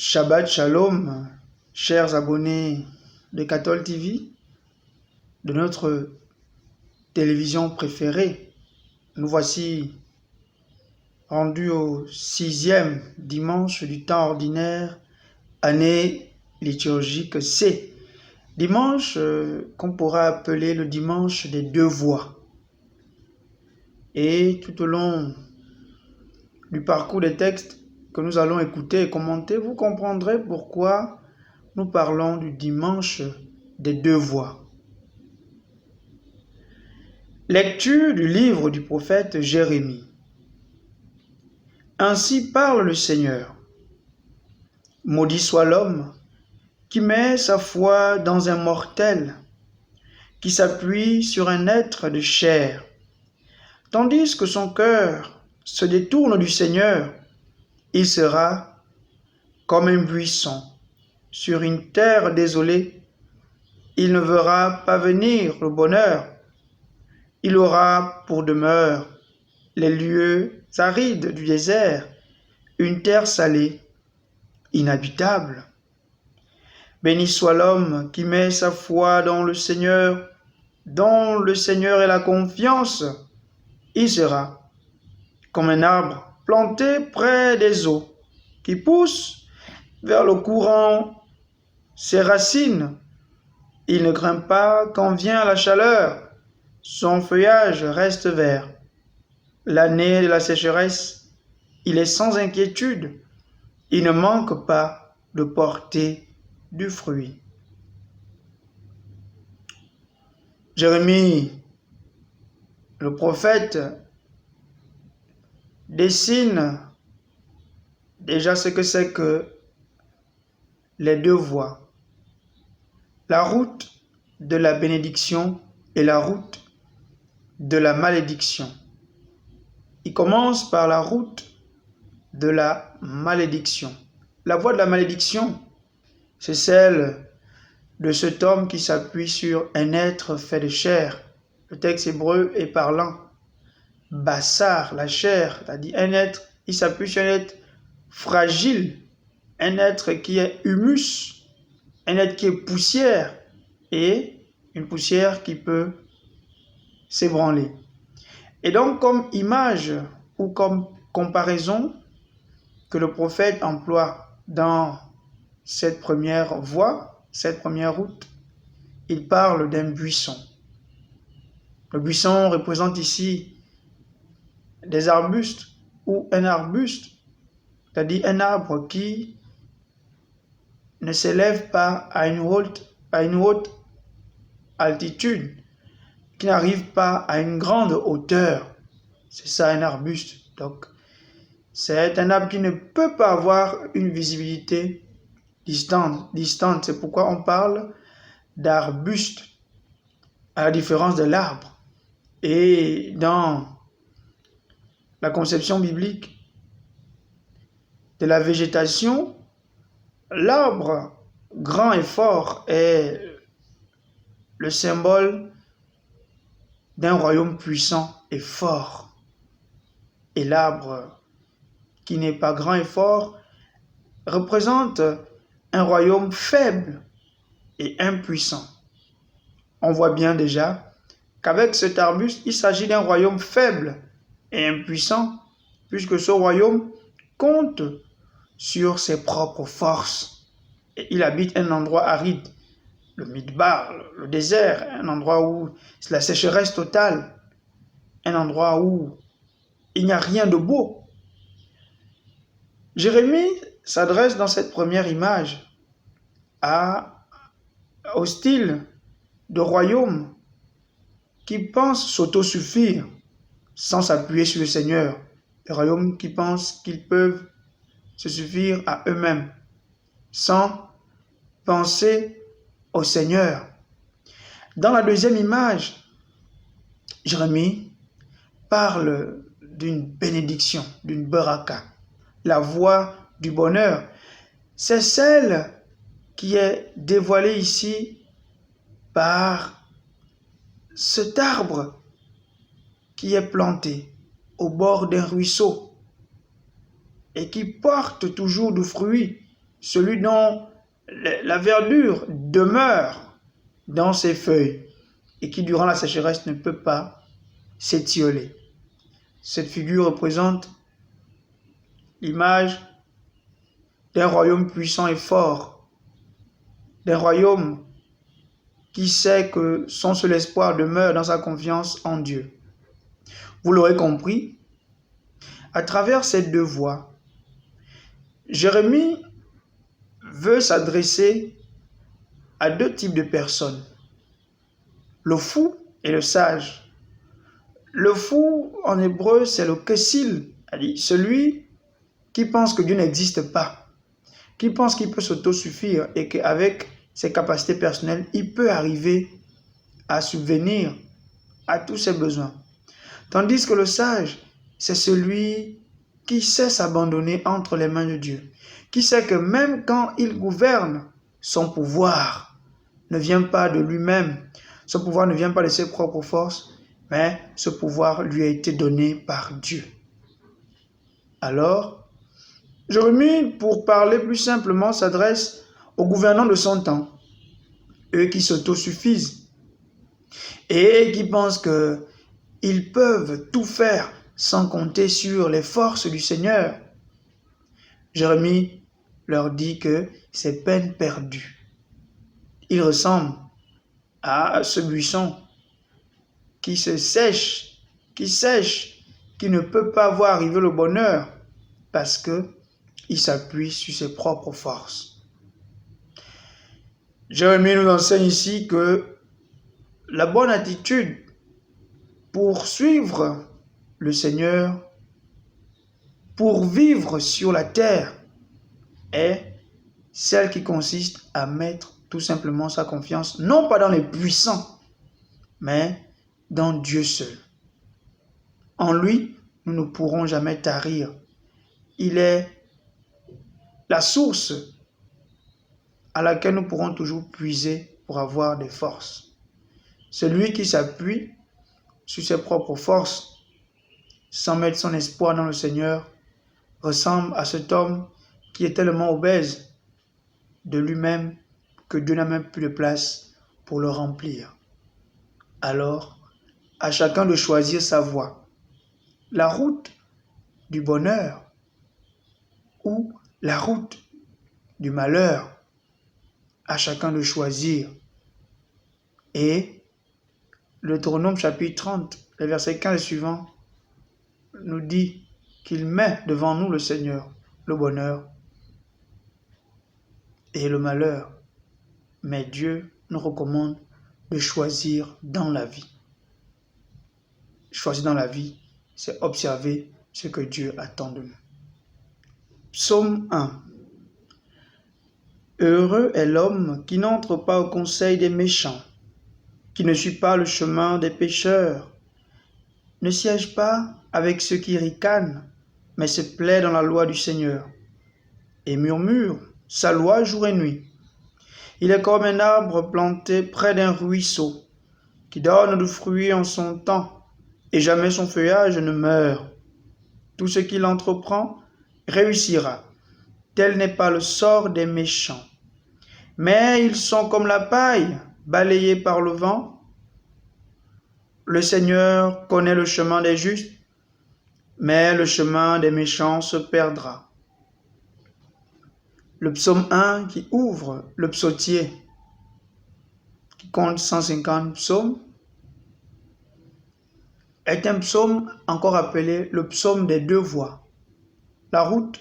Shabbat Shalom, chers abonnés de Cathol TV, de notre télévision préférée. Nous voici rendus au 6e dimanche du temps ordinaire, année liturgique C. Dimanche qu'on pourra appeler le dimanche des deux voix. Et tout au long du parcours des textes que nous allons écouter et commenter, vous comprendrez pourquoi nous parlons du dimanche des deux voix. Lecture du livre du prophète Jérémie. Ainsi parle le Seigneur. Maudit soit l'homme qui met sa foi dans un mortel, qui s'appuie sur un être de chair, tandis que son cœur se détourne du Seigneur. Il sera comme un buisson sur une terre désolée. Il ne verra pas venir le bonheur. Il aura pour demeure les lieux arides du désert, une terre salée, inhabitable. Béni soit l'homme qui met sa foi dans le Seigneur, dont le Seigneur est la confiance. Il sera comme un arbre planté près des eaux, qui pousse vers le courant ses racines. Il ne craint pas quand vient la chaleur. Son feuillage reste vert. L'année de la sécheresse, il est sans inquiétude. Il ne manque pas de porter du fruit. Jérémie, le prophète, dessine déjà ce que c'est que les deux voies. La route de la bénédiction et la route de la malédiction. Il commence par la route de la malédiction. La voie de la malédiction, c'est celle de cet homme qui s'appuie sur un être fait de chair. Le texte hébreu est parlant. Bassar, la chair, c'est-à-dire un être, il s'appuie sur un être fragile, un être qui est humus, un être qui est poussière et une poussière qui peut s'ébranler. Et donc, comme image ou comme comparaison que le prophète emploie dans cette première voie, cette première route, il parle d'un buisson. Le buisson représente ici des arbustes ou un arbuste, c'est-à-dire un arbre qui ne s'élève pas à une haute altitude, qui n'arrive pas à une grande hauteur. C'est ça un arbuste. Donc, c'est un arbre qui ne peut pas avoir une visibilité distante. C'est pourquoi on parle d'arbuste, à la différence de l'arbre. Et dans la conception biblique de la végétation, l'arbre grand et fort est le symbole d'un royaume puissant et fort. Et l'arbre qui n'est pas grand et fort représente un royaume faible et impuissant. On voit bien déjà qu'avec cet arbuste, il s'agit d'un royaume faible et impuissant, puisque ce royaume compte sur ses propres forces. Et il habite un endroit aride, le Midbar, le désert, un endroit où c'est la sécheresse totale, un endroit où il n'y a rien de beau. Jérémie s'adresse dans cette première image au style de royaume qui pense s'autosuffire sans s'appuyer sur le Seigneur. Des royaumes qui pensent qu'ils peuvent se suffire à eux-mêmes sans penser au Seigneur. Dans la deuxième image, Jérémie parle d'une bénédiction, d'une baraka. La voie du bonheur, c'est celle qui est dévoilée ici par cet arbre qui est planté au bord d'un ruisseau et qui porte toujours du fruit celui dont la verdure demeure dans ses feuilles et qui, durant la sécheresse, ne peut pas s'étioler. Cette figure représente l'image d'un royaume puissant et fort, d'un royaume qui sait que son seul espoir demeure dans sa confiance en Dieu. Vous l'aurez compris, à travers ces deux voies, Jérémie veut s'adresser à deux types de personnes, le fou et le sage. Le fou, en hébreu, c'est le kessil, celui qui pense que Dieu n'existe pas, qui pense qu'il peut s'autosuffire et qu'avec ses capacités personnelles, il peut arriver à subvenir à tous ses besoins. Tandis que le sage, c'est celui qui sait s'abandonner entre les mains de Dieu, qui sait que même quand il gouverne, son pouvoir ne vient pas de lui-même, son pouvoir ne vient pas de ses propres forces, mais ce pouvoir lui a été donné par Dieu. Alors, Jérémie, pour parler plus simplement, s'adresse aux gouvernants de son temps, eux qui s'autosuffisent et qui pensent qu'ils peuvent tout faire sans compter sur les forces du Seigneur. Jérémie leur dit que c'est peine perdue. Il ressemble à ce buisson qui se sèche, qui ne peut pas voir arriver le bonheur parce qu'il s'appuie sur ses propres forces. Jérémie nous enseigne ici que la bonne attitude pour suivre le Seigneur, pour vivre sur la terre, est celle qui consiste à mettre tout simplement sa confiance, non pas dans les puissants, mais dans Dieu seul. En lui, nous ne pourrons jamais tarir. Il est la source à laquelle nous pourrons toujours puiser pour avoir des forces. Celui qui s'appuie sur ses propres forces, sans mettre son espoir dans le Seigneur, ressemble à cet homme qui est tellement obèse de lui-même que Dieu n'a même plus de place pour le remplir. Alors, à chacun de choisir sa voie, la route du bonheur ou la route du malheur, à chacun de choisir. Et le Deutéronome chapitre 30, le verset 15 suivant, nous dit qu'il met devant nous le Seigneur, le bonheur et le malheur. Mais Dieu nous recommande de choisir dans la vie. Choisir dans la vie, c'est observer ce que Dieu attend de nous. Psaume 1. Heureux est l'homme qui n'entre pas au conseil des méchants, qui ne suit pas le chemin des pécheurs, ne siège pas avec ceux qui ricanent, mais se plaît dans la loi du Seigneur, et murmure sa loi jour et nuit. Il est comme un arbre planté près d'un ruisseau, qui donne du fruit en son temps, et jamais son feuillage ne meurt. Tout ce qu'il entreprend réussira. Tel n'est pas le sort des méchants. Mais ils sont comme la paille, balayée par le vent. Le Seigneur connaît le chemin des justes, mais le chemin des méchants se perdra. Le psaume 1 qui ouvre le psautier, qui compte 150 psaumes, est un psaume encore appelé le psaume des deux voies. La route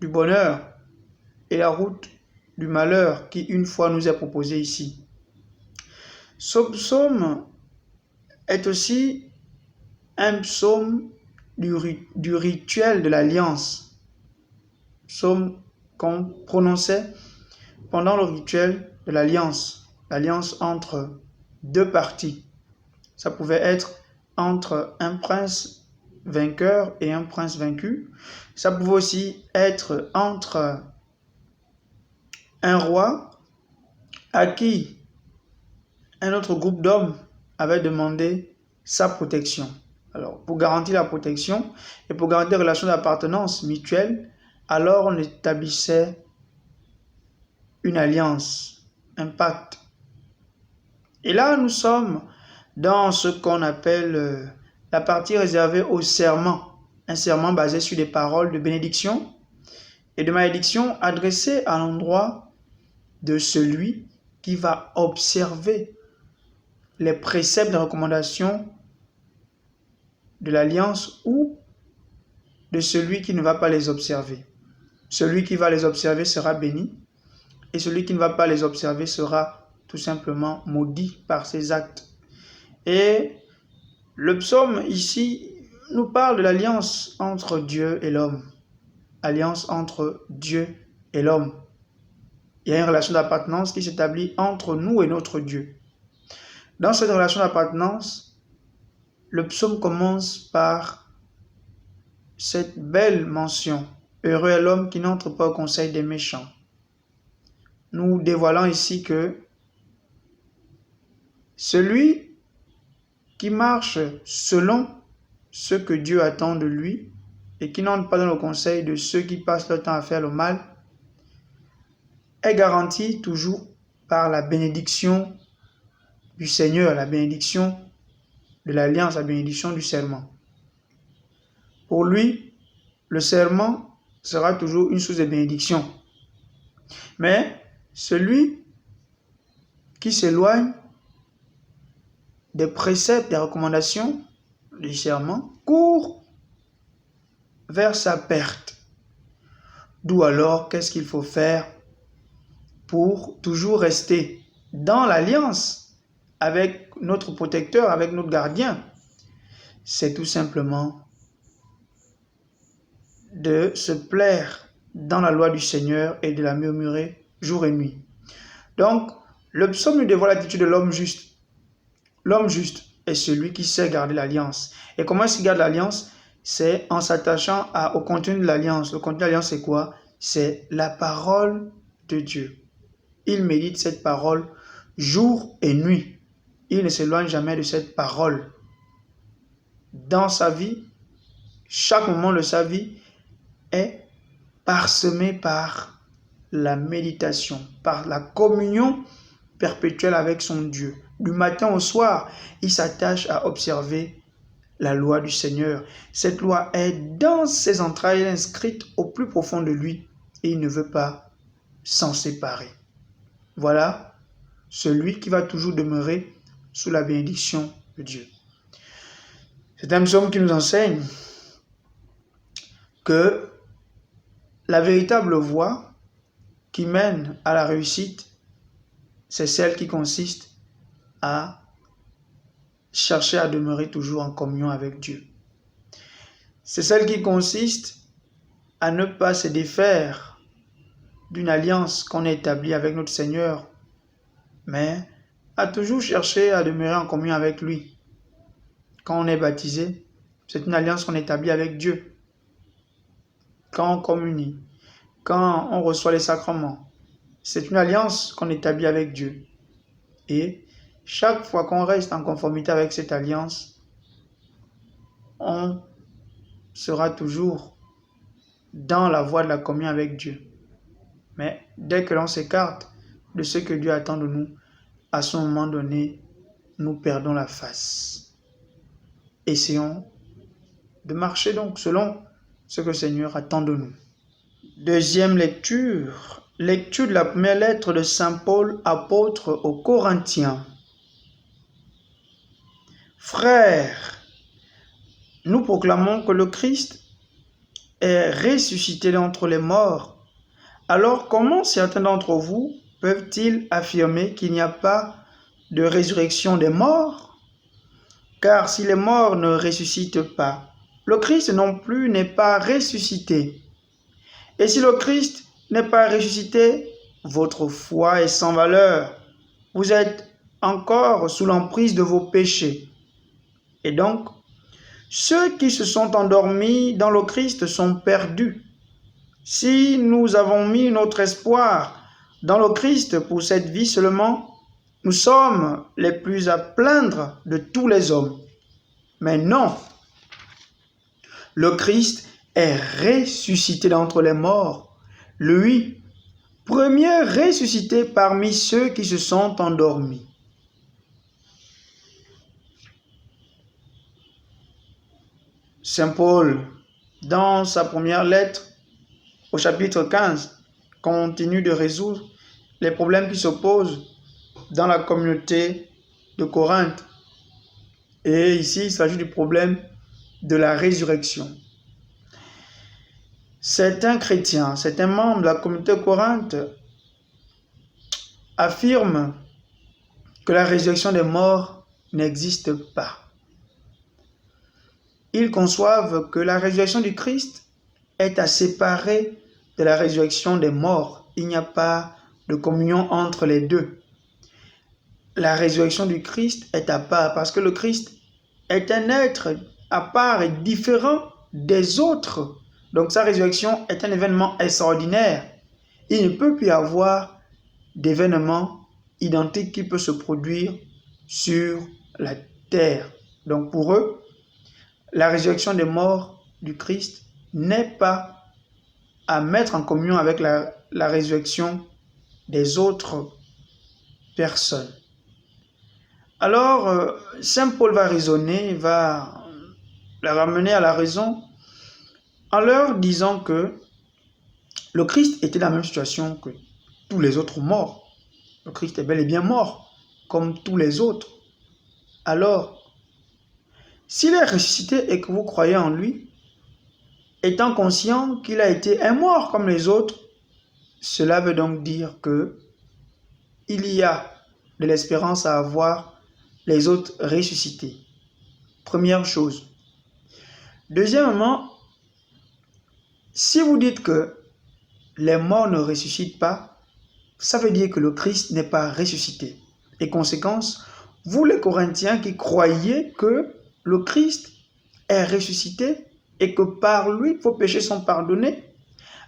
du bonheur et la route du malheur qui une fois nous est proposée ici. Ce psaume est aussi un psaume du rituel de l'alliance. Psaume qu'on prononçait pendant le rituel de l'alliance entre deux parties. Ça pouvait être entre un prince vainqueur et un prince vaincu. Ça pouvait aussi être entre un roi à qui un autre groupe d'hommes avait demandé sa protection. Alors, pour garantir la protection et pour garantir des relations d'appartenance mutuelle, alors on établissait une alliance, un pacte. Et là, nous sommes dans ce qu'on appelle la partie réservée au serment. Un serment basé sur des paroles de bénédiction et de malédiction adressées à l'endroit de celui qui va observer les préceptes de recommandation de l'alliance ou de celui qui ne va pas les observer. Celui qui va les observer sera béni et celui qui ne va pas les observer sera tout simplement maudit par ses actes. Et le psaume ici nous parle de l'alliance entre Dieu et l'homme. Alliance entre Dieu et l'homme. Il y a une relation d'appartenance qui s'établit entre nous et notre Dieu. Dans cette relation d'appartenance, le psaume commence par cette belle mention. Heureux est l'homme qui n'entre pas au conseil des méchants. Nous dévoilons ici que celui qui marche selon ce que Dieu attend de lui et qui n'entre pas dans le conseil de ceux qui passent leur temps à faire le mal est garanti toujours par la bénédiction du Seigneur, la bénédiction de l'alliance, la bénédiction du serment. Pour lui, le serment sera toujours une source de bénédiction. Mais celui qui s'éloigne des préceptes, des recommandations du serment, court vers sa perte. D'où alors, qu'est-ce qu'il faut faire pour toujours rester dans l'alliance avec notre protecteur, avec notre gardien? C'est tout simplement de se plaire dans la loi du Seigneur et de la murmurer jour et nuit. Donc, le psaume nous dévoile l'attitude de l'homme juste. L'homme juste est celui qui sait garder l'alliance. Et comment est-ce qu'il garde l'alliance? C'est en s'attachant au contenu de l'alliance. Le contenu de l'alliance, c'est quoi? C'est la parole de Dieu. Il médite cette parole jour et nuit. Il ne s'éloigne jamais de cette parole. Dans sa vie, chaque moment de sa vie est parsemé par la méditation, par la communion perpétuelle avec son Dieu. Du matin au soir, il s'attache à observer la loi du Seigneur. Cette loi est dans ses entrailles, inscrite au plus profond de lui, et il ne veut pas s'en séparer. Voilà celui qui va toujours demeurer sous la bénédiction de Dieu. C'est un psaume qui nous enseigne que la véritable voie qui mène à la réussite, c'est celle qui consiste à chercher à demeurer toujours en communion avec Dieu. C'est celle qui consiste à ne pas se défaire d'une alliance qu'on a établie avec notre Seigneur, mais à toujours chercher à demeurer en communion avec lui. Quand on est baptisé, c'est une alliance qu'on établit avec Dieu. Quand on communie, quand on reçoit les sacrements, c'est une alliance qu'on établit avec Dieu. Et chaque fois qu'on reste en conformité avec cette alliance, on sera toujours dans la voie de la communion avec Dieu. Mais dès que l'on s'écarte de ce que Dieu attend de nous, à ce moment donné, nous perdons la face. Essayons de marcher donc selon ce que le Seigneur attend de nous. Deuxième lecture, lecture de la première lettre de Saint Paul, apôtre aux Corinthiens. Frères, nous proclamons que le Christ est ressuscité d'entre les morts. Alors comment certains d'entre vous peuvent-ils affirmer qu'il n'y a pas de résurrection des morts? Car si les morts ne ressuscitent pas, le Christ non plus n'est pas ressuscité. Et si le Christ n'est pas ressuscité, votre foi est sans valeur. Vous êtes encore sous l'emprise de vos péchés. Et donc, ceux qui se sont endormis dans le Christ sont perdus. Si nous avons mis notre espoir dans le Christ pour cette vie seulement, nous sommes les plus à plaindre de tous les hommes. Mais non, le Christ est ressuscité d'entre les morts, lui, premier ressuscité parmi ceux qui se sont endormis. Saint Paul, dans sa première lettre, au chapitre 15, continue de résoudre les problèmes qui se posent dans la communauté de Corinthe. Et ici, il s'agit du problème de la résurrection. Certains chrétiens, certains membres de la communauté de Corinthe affirment que la résurrection des morts n'existe pas. Ils conçoivent que la résurrection du Christ est à séparer de la résurrection des morts. Il n'y a pas de communion entre les deux. La résurrection du Christ est à part parce que le Christ est un être à part et différent des autres. Donc sa résurrection est un événement extraordinaire. Il ne peut plus y avoir d'événement identique qui peut se produire sur la terre. Donc pour eux, la résurrection des morts du Christ n'est pas à mettre en communion avec la résurrection des autres personnes. Alors, Saint Paul va raisonner, va la ramener à la raison en leur disant que le Christ était dans la même situation que tous les autres morts. Le Christ est bel et bien mort, comme tous les autres. Alors, s'il est ressuscité et que vous croyez en lui, étant conscient qu'il a été un mort comme les autres, cela veut donc dire que il y a de l'espérance à avoir les autres ressuscités. Première chose. Deuxièmement, si vous dites que les morts ne ressuscitent pas, ça veut dire que le Christ n'est pas ressuscité. Et conséquence, vous les Corinthiens qui croyez que le Christ est ressuscité et que par lui, vos péchés sont pardonnés,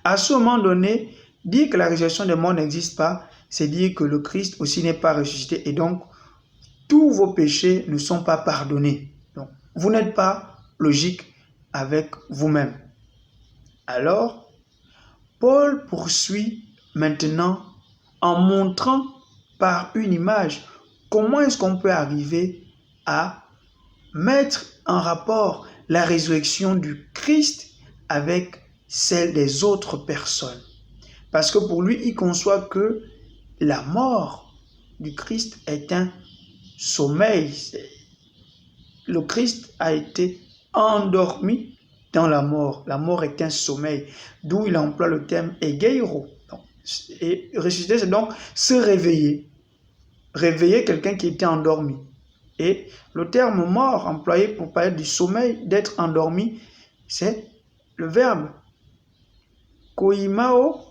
à ce moment donné, dire que la résurrection des morts n'existe pas, c'est dire que le Christ aussi n'est pas ressuscité et donc tous vos péchés ne sont pas pardonnés. Donc, vous n'êtes pas logique avec vous-même. Alors, Paul poursuit maintenant en montrant par une image comment est-ce qu'on peut arriver à mettre en rapport la résurrection du Christ avec celle des autres personnes. Parce que pour lui, il conçoit que la mort du Christ est un sommeil. Le Christ a été endormi dans la mort. La mort est un sommeil, d'où il emploie le terme egeiro. Et ressusciter, c'est donc se réveiller. Réveiller quelqu'un qui était endormi. Et le terme mort employé pour parler du sommeil, d'être endormi, c'est le verbe koimao,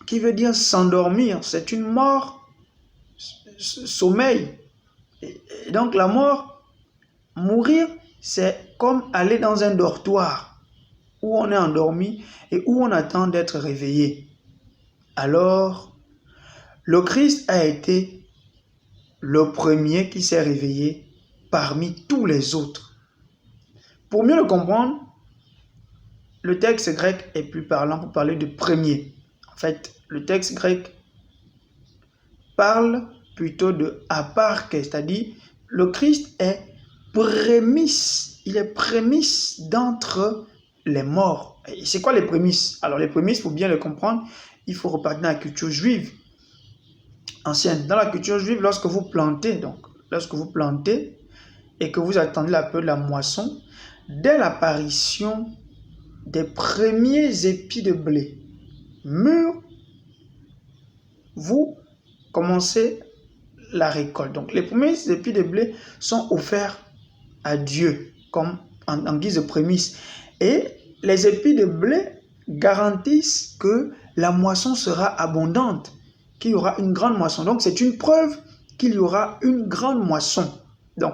qui veut dire s'endormir. C'est une mort, sommeil. Et donc la mort, mourir, c'est comme aller dans un dortoir où on est endormi et où on attend d'être réveillé. Alors, le Christ a été le premier qui s'est réveillé parmi tous les autres. Pour mieux le comprendre, le texte grec est plus parlant pour parler de premier. En fait, le texte grec parle plutôt de aparke, c'est-à-dire le Christ est prémisse, il est prémisse d'entre les morts. Et c'est quoi les prémices? Alors les prémices, pour bien le comprendre, il faut repartir dans la culture juive ancienne. Dans la culture juive, lorsque vous plantez et que vous attendez la période de la moisson, dès l'apparition des premiers épis de blé mûrs, vous commencez la récolte. Donc les premiers épis de blé sont offerts à Dieu comme en guise de prémisse. Et les épis de blé garantissent que la moisson sera abondante, qu'il y aura une grande moisson. Donc c'est une preuve qu'il y aura une grande moisson. Donc,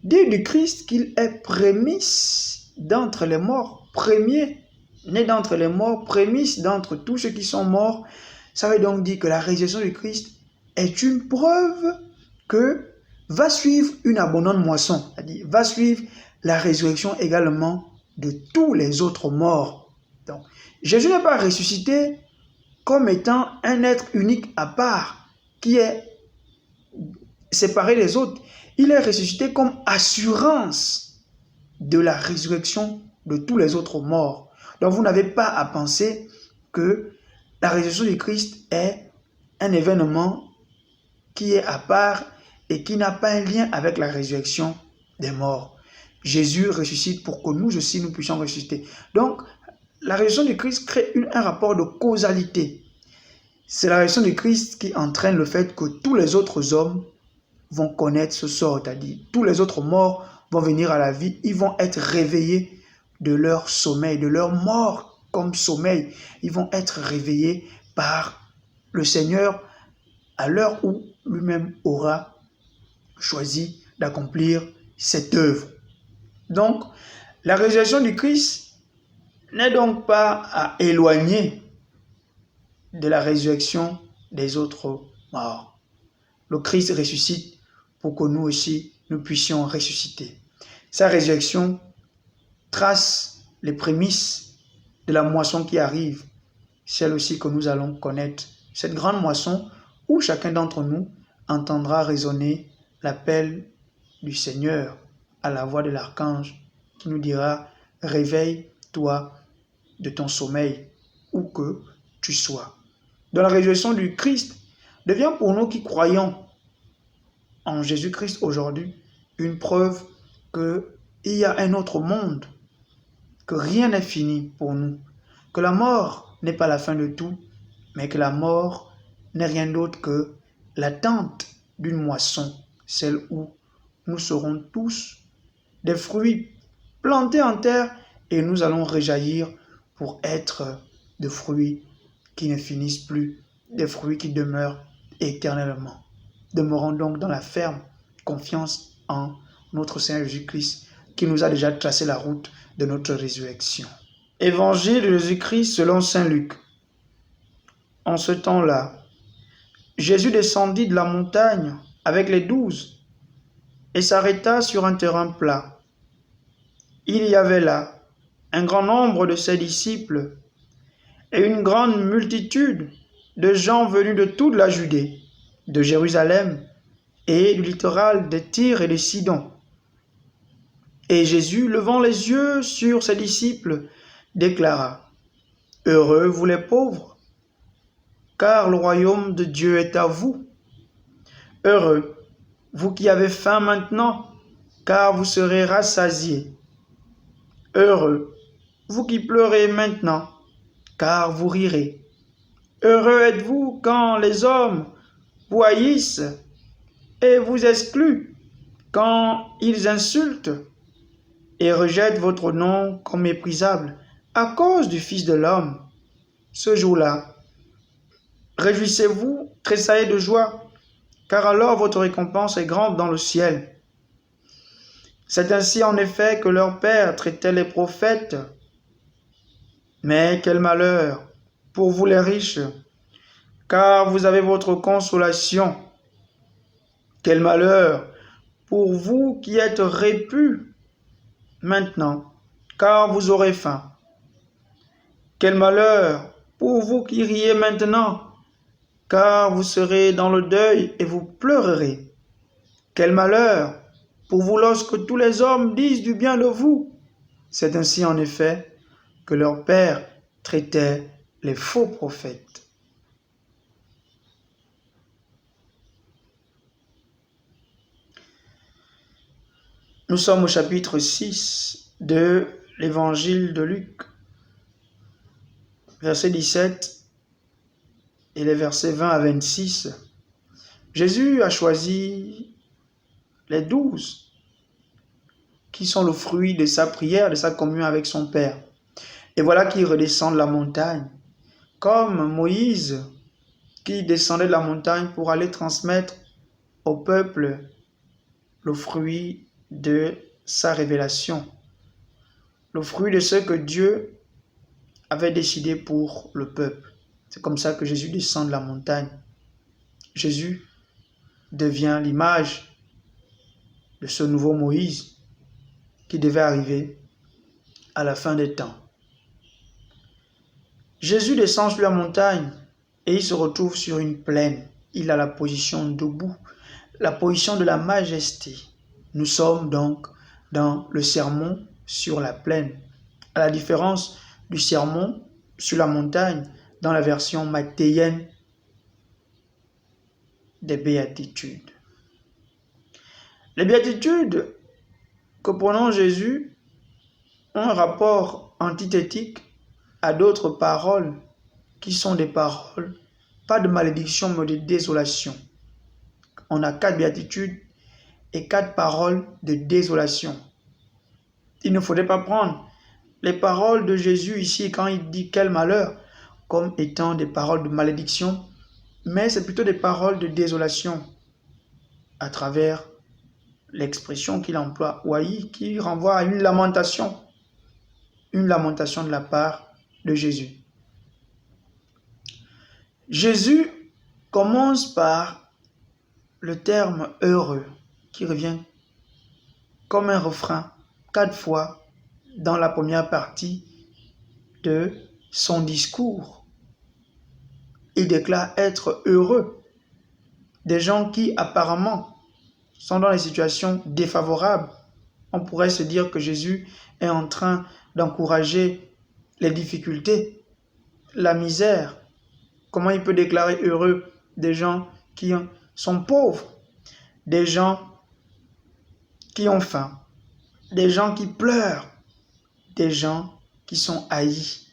dire du Christ qu'il est prémisse d'entre les morts, premier, né d'entre les morts, prémisse d'entre tous ceux qui sont morts, ça veut donc dire que la résurrection du Christ est une preuve que va suivre une abondante moisson, c'est-à-dire va suivre la résurrection également de tous les autres morts. Donc, Jésus n'est pas ressuscité comme étant un être unique à part, qui est séparé des autres. Il est ressuscité comme assurance de la résurrection de tous les autres morts. Donc vous n'avez pas à penser que la résurrection du Christ est un événement qui est à part et qui n'a pas un lien avec la résurrection des morts. Jésus ressuscite pour que nous aussi nous puissions ressusciter. Donc, la résurrection du Christ crée un rapport de causalité. C'est la résurrection du Christ qui entraîne le fait que tous les autres hommes vont connaître ce sort, c'est-à-dire tous les autres morts vont venir à la vie, ils vont être réveillés de leur sommeil, de leur mort comme sommeil. Ils vont être réveillés par le Seigneur à l'heure où lui-même aura choisi d'accomplir cette œuvre. Donc, la résurrection du Christ n'est donc pas à éloigner de la résurrection des autres morts. Le Christ ressuscite pour que nous aussi, nous puissions ressusciter. Sa résurrection trace les prémices de la moisson qui arrive, celle aussi que nous allons connaître. Cette grande moisson où chacun d'entre nous entendra résonner l'appel du Seigneur à la voix de l'archange qui nous dira « Réveille-toi de ton sommeil, où que tu sois ». Dans la résurrection du Christ, devient pour nous qui croyons en Jésus-Christ aujourd'hui une preuve qu'il y a un autre monde, que rien n'est fini pour nous, que la mort n'est pas la fin de tout, mais que la mort n'est rien d'autre que l'attente d'une moisson, celle où nous serons tous des fruits plantés en terre et nous allons rejaillir pour être des fruits qui ne finissent plus, des fruits qui demeurent éternellement. Demeurons donc dans la ferme confiance en notre Seigneur Jésus-Christ qui nous a déjà tracé la route de notre résurrection. Évangile de Jésus-Christ selon saint Luc. En ce temps-là, Jésus descendit de la montagne avec les 12 et s'arrêta sur un terrain plat. Il y avait là un grand nombre de ses disciples et une grande multitude de gens venus de toute la Judée, de Jérusalem et du littoral de Tyr et de Sidon. Et Jésus, levant les yeux sur ses disciples, déclara : « Heureux vous les pauvres, car le royaume de Dieu est à vous. Heureux vous qui avez faim maintenant, car vous serez rassasiés. Heureux vous qui pleurez maintenant, car vous rirez. Heureux êtes-vous quand les hommes vous haïssent et vous excluent, quand ils insultent et rejettent votre nom comme méprisable à cause du Fils de l'homme. Ce jour-là, réjouissez-vous, tressaillez de joie, car alors votre récompense est grande dans le ciel. C'est ainsi en effet que leur père traitait les prophètes. Mais quel malheur pour vous les riches, car vous avez votre consolation. Quel malheur pour vous qui êtes répus maintenant, car vous aurez faim. Quel malheur pour vous qui riez maintenant, car vous serez dans le deuil et vous pleurerez. Quel malheur pour vous lorsque tous les hommes disent du bien de vous. C'est ainsi en effet que leur père traitait les faux prophètes. Nous sommes au chapitre 6 de l'évangile de Luc, verset 17 et les versets 20 à 26. Jésus a choisi les 12 qui sont le fruit de sa prière, de sa communion avec son Père. Et voilà qu'il redescend de la montagne, comme Moïse qui descendait de la montagne pour aller transmettre au peuple le fruit de sa révélation, le fruit de ce que Dieu avait décidé pour le peuple. C'est comme ça que Jésus descend de la montagne. Jésus devient l'image de ce nouveau Moïse qui devait arriver à la fin des temps. Jésus descend sur la montagne et il se retrouve sur une plaine. Il a la position debout, la position de la majesté. Nous sommes donc dans le sermon sur la plaine, à la différence du sermon sur la montagne dans la version mathéenne des béatitudes. Les béatitudes que prononce Jésus ont un rapport antithétique à d'autres paroles qui sont des paroles, pas de malédiction, mais de désolation. On a 4 béatitudes et 4 paroles de désolation. Il ne faudrait pas prendre les paroles de Jésus ici, quand il dit quel malheur, comme étant des paroles de malédiction, mais c'est plutôt des paroles de désolation à travers l'expression qu'il emploie, ouaï, qui renvoie à une lamentation de la part de Jésus. Jésus commence par le terme heureux, qui revient comme un refrain 4 fois dans la première partie de son discours. Il déclare être heureux des gens qui apparemment sont dans des situations défavorables. On pourrait se dire que Jésus est en train d'encourager les difficultés, la misère. Comment il peut déclarer heureux des gens qui sont pauvres, des gens qui ont faim, des gens qui pleurent, des gens qui sont haïs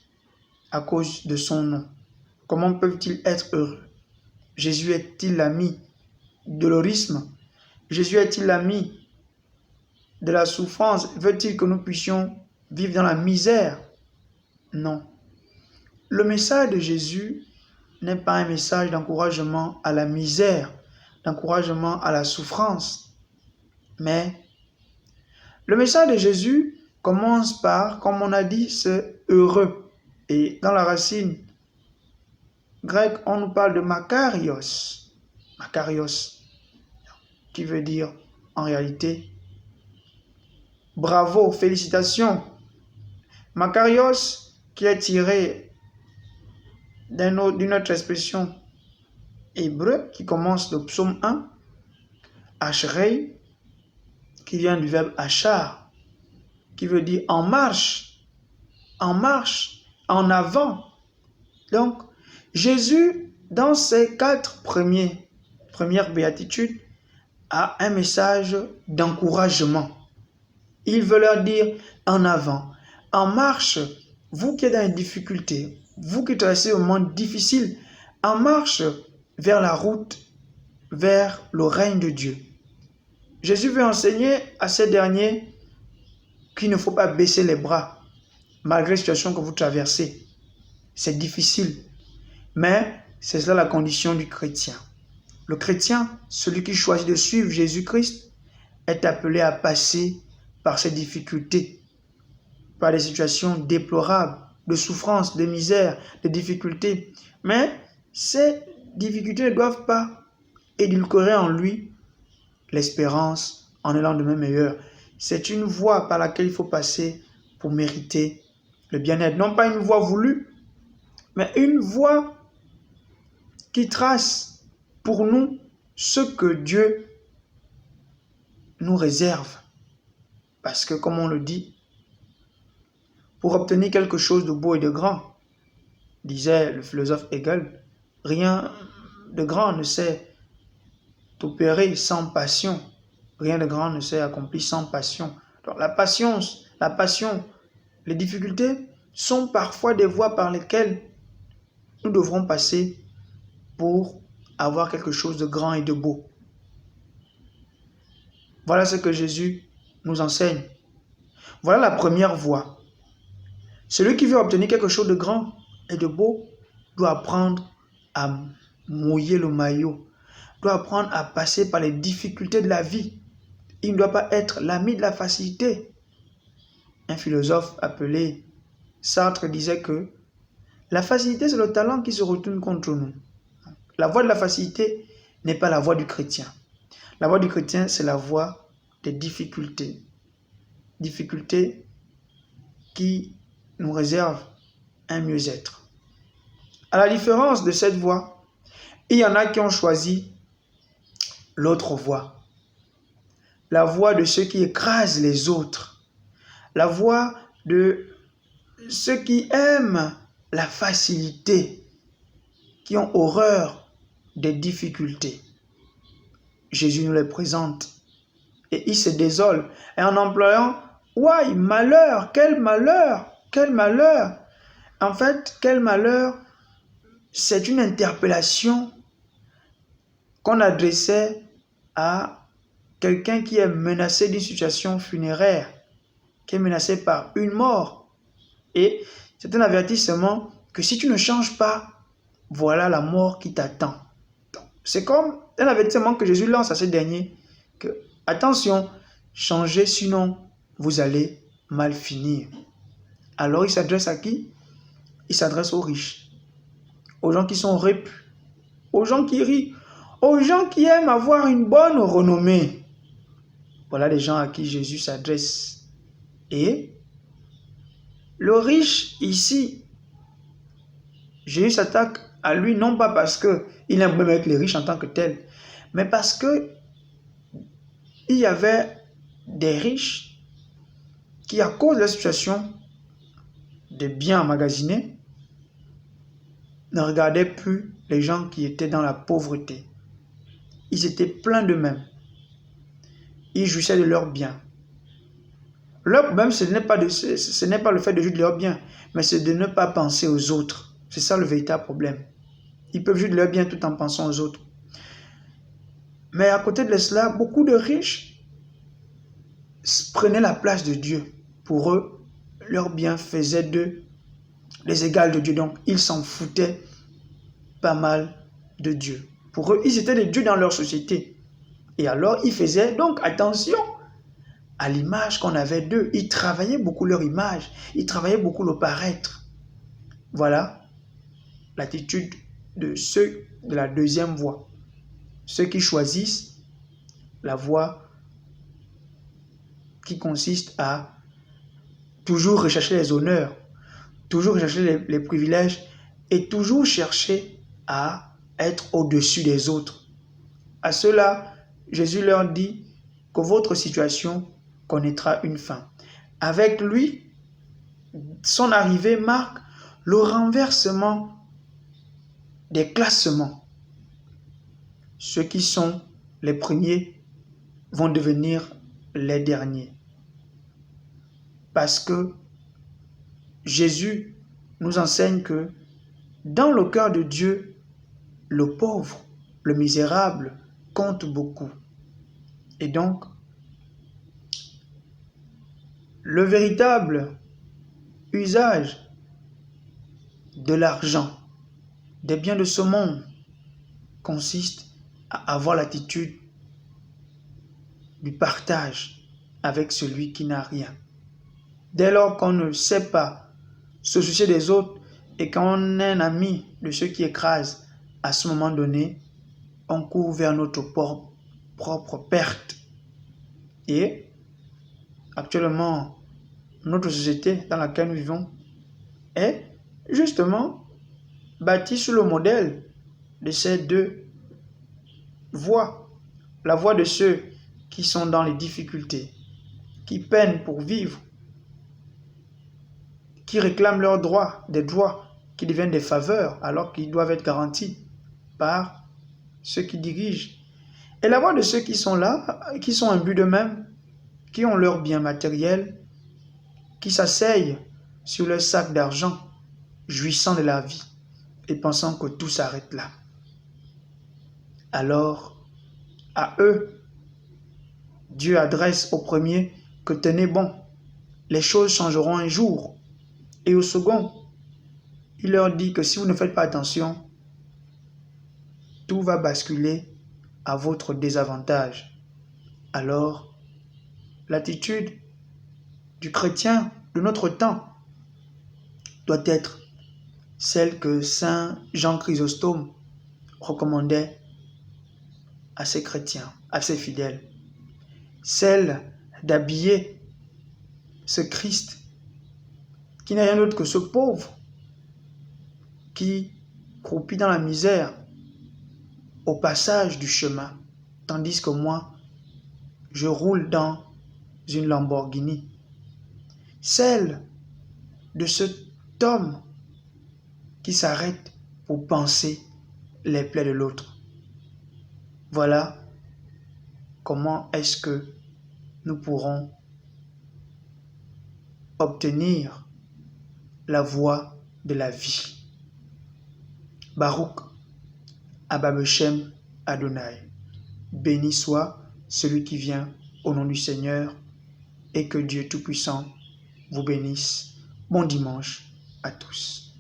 à cause de son nom? Comment peuvent-ils être heureux? Jésus est-il l'ami de l'horisme? Jésus est-il l'ami de la souffrance? Veut-il que nous puissions vivre dans la misère? Non. Le message de Jésus n'est pas un message d'encouragement à la misère, d'encouragement à la souffrance. Mais le message de Jésus commence par, comme on a dit, c'est heureux. Et dans la racine grecque, on nous parle de makarios. Makarios, qui veut dire en réalité bravo, félicitations. Makarios, qui est tiré d'une autre expression hébreu qui commence le psaume 1, Ashrei, qui vient du verbe achar, qui veut dire en marche, en avant. Donc, Jésus, dans ses 4 premières béatitudes, a un message d'encouragement. Il veut leur dire en avant, en marche, vous qui êtes dans les difficultés, vous qui traversez un moment difficile, en marche vers la route, vers le règne de Dieu. Jésus veut enseigner à ces derniers qu'il ne faut pas baisser les bras, malgré la situation que vous traversez. C'est difficile, mais c'est cela la condition du chrétien. Le chrétien, celui qui choisit de suivre Jésus-Christ, est appelé à passer par ces difficultés, par des situations déplorables, de souffrance, de misère, de difficultés. Mais ces difficultés ne doivent pas édulcorer en lui l'espérance en un lendemain meilleur. C'est une voie par laquelle il faut passer pour mériter le bien-être. Non pas une voie voulue, mais une voie qui trace pour nous ce que Dieu nous réserve. Parce que, comme on le dit, pour obtenir quelque chose de beau et de grand, disait le philosophe Hegel, rien de grand ne s'est opéré sans passion. Rien de grand ne s'est accompli sans passion. Donc la passion, les difficultés sont parfois des voies par lesquelles nous devrons passer pour avoir quelque chose de grand et de beau. Voilà ce que Jésus nous enseigne. Voilà la première voie. Celui qui veut obtenir quelque chose de grand et de beau doit apprendre à mouiller le maillot, doit apprendre à passer par les difficultés de la vie. Il ne doit pas être l'ami de la facilité. Un philosophe appelé Sartre disait que la facilité, c'est le talent qui se retourne contre nous. La voie de la facilité n'est pas la voie du chrétien. La voie du chrétien, c'est la voie des difficultés. Difficultés qui nous réservent un mieux-être. À la différence de cette voie, il y en a qui ont choisi l'autre voie. La voie de ceux qui écrasent les autres. La voie de ceux qui aiment la facilité, qui ont horreur des difficultés. Jésus nous les présente et il se désole. Et en employant « Ouaille, malheur, quel malheur, quel malheur !» En fait, quel malheur, c'est une interpellation qu'on adressait à quelqu'un qui est menacé d'une situation funéraire, qui est menacé par une mort. Et c'est un avertissement que si tu ne changes pas, voilà la mort qui t'attend. C'est comme un avertissement que Jésus lance à ces derniers, que attention, changez, sinon vous allez mal finir. Alors il s'adresse à qui? Il s'adresse aux riches, aux gens qui sont répus, aux gens qui rient, aux gens qui aiment avoir une bonne renommée. Voilà les gens à qui Jésus s'adresse. Et le riche ici, Jésus s'attaque à lui non pas parce qu'il aime même avec les riches en tant que tel, mais parce que il y avait des riches qui, à cause de la situation des biens emmagasinés, ne regardaient plus les gens qui étaient dans la pauvreté. Ils étaient pleins d'eux-mêmes. Ils jouissaient de leurs biens. Leur problème, ce n'est pas le fait de jouir de leurs biens, mais c'est de ne pas penser aux autres. C'est ça le véritable problème. Ils peuvent jouir de leurs biens tout en pensant aux autres. Mais à côté de cela, beaucoup de riches prenaient la place de Dieu. Pour eux, leurs biens faisaient d'eux les égales de Dieu. Donc, ils s'en foutaient pas mal de Dieu. Pour eux, ils étaient des dieux dans leur société. Et alors, ils faisaient donc attention à l'image qu'on avait d'eux. Ils travaillaient beaucoup leur image. Ils travaillaient beaucoup le paraître. Voilà l'attitude de ceux de la deuxième voie. Ceux qui choisissent la voie qui consiste à toujours rechercher les honneurs, toujours rechercher les privilèges et toujours chercher à être au-dessus des autres. À ceux-là, Jésus leur dit que votre situation connaîtra une fin. Avec lui, son arrivée marque le renversement des classements. Ceux qui sont les premiers vont devenir les derniers. Parce que Jésus nous enseigne que dans le cœur de Dieu, le pauvre, le misérable compte beaucoup. Et donc, le véritable usage de l'argent, des biens de ce monde, consiste à avoir l'attitude du partage avec celui qui n'a rien. Dès lors qu'on ne sait pas se soucier des autres et qu'on est un ami de ceux qui écrasent, à ce moment donné, on court vers notre propre perte. Et actuellement, notre société dans laquelle nous vivons est justement bâtie sur le modèle de ces deux voies. La voie de ceux qui sont dans les difficultés, qui peinent pour vivre, qui réclament leurs droits, des droits qui deviennent des faveurs alors qu'ils doivent être garantis par ceux qui dirigent. Et la voie de ceux qui sont là, qui sont imbus d'eux-mêmes, qui ont leurs biens matériels, qui s'asseyent sur leur sac d'argent, jouissant de la vie et pensant que tout s'arrête là. Alors, à eux, Dieu adresse au premier que tenez bon, les choses changeront un jour. Et au second, il leur dit que si vous ne faites pas attention, tout va basculer à votre désavantage. Alors, l'attitude du chrétien de notre temps doit être celle que Saint Jean Chrysostome recommandait à ses chrétiens, à ses fidèles. Celle d'habiller ce Christ qui n'est rien d'autre que ce pauvre qui croupit dans la misère au passage du chemin, tandis que moi, je roule dans une Lamborghini. Celle de cet homme qui s'arrête pour penser les plaies de l'autre. Voilà comment est-ce que nous pourrons obtenir la voie de la vie. Baruch Abba Beshem Adonai. Béni soit celui qui vient au nom du Seigneur et que Dieu Tout-Puissant vous bénisse. Bon dimanche à tous.